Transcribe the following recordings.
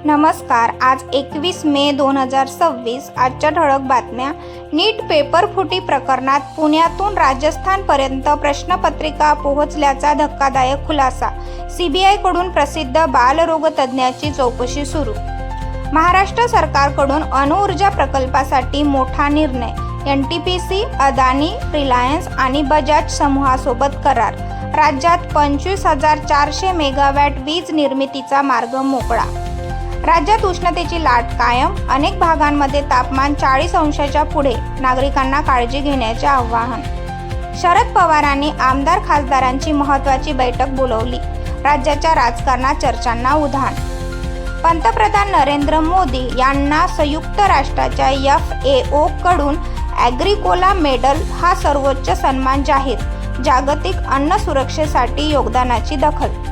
नमस्कार. आज 21 मे 2026. आजच्या ठळक बातम्या. नीट पेपर फुटी प्रकरणात पुण्यातून राजस्थानपर्यंत प्रश्नपत्रिका पोहोचल्याचा धक्कादायक खुलासा. सीबीआयकडून प्रसिद्ध बालरोगतज्ज्ञाची चौकशी सुरू. महाराष्ट्र सरकारकडून अणुऊर्जा प्रकल्पासाठी मोठा निर्णय. एनटीपीसी, अदानी, रिलायन्स आणि बजाज समूहासोबत करार. राज्यात 25,400 मेगावॅट वीज निर्मितीचा मार्ग मोकळा. राज्यात उष्णतेची लाट कायम. अनेक भागांमध्ये तापमान 40 अंशाच्या पुढे. नागरिकांना काळजी घेण्याचे आवाहन. शरद पवारांनी आमदार खासदारांची महत्त्वाची बैठक बोलावली. राज्याच्या राजकारणात चर्चांना उधाण. पंतप्रधान नरेंद्र मोदी यांना संयुक्त राष्ट्राच्या FAO कडून ॲग्रिकोला मेडल हा सर्वोच्च सन्मान जाहीर. जागतिक अन्न सुरक्षेसाठी योगदानाची दखल.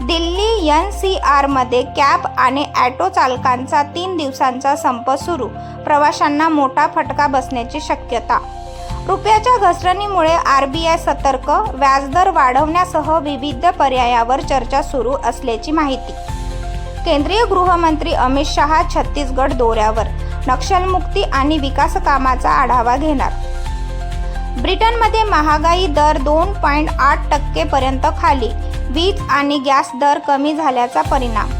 दिल्ली NCR मध्ये कॅब आणि ॲटो चालकांचा 3 दिवसांचा संप सुरू. प्रवाशांना मोठा फटका बसण्याची शक्यता. रुपयाच्या घसरणीमुळे RBI सतर्क. व्याजदर वाढवण्यासह विविध पर्यायावर चर्चा सुरू असल्याची माहिती. केंद्रीय गृहमंत्री अमित शहा छत्तीसगड दौऱ्यावर. नक्षलमुक्ती आणि विकासकामाचा आढावा घेणार. ब्रिटनमध्ये महागाई दर 2.8% पर्यंत खाली. वीज आणि गॅस दर कमी झाल्याचा परिणाम.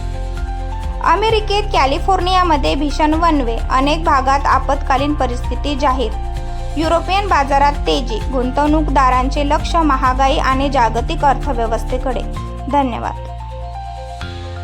अमेरिकेत कॅलिफोर्नियामध्ये भीषण वणवे. अनेक भागात आपत्कालीन परिस्थिती जाहीर. युरोपियन बाजारात तेजी. गुंतवणूकदारांचे लक्ष महागाई आणि जागतिक अर्थव्यवस्थेकडे. धन्यवाद.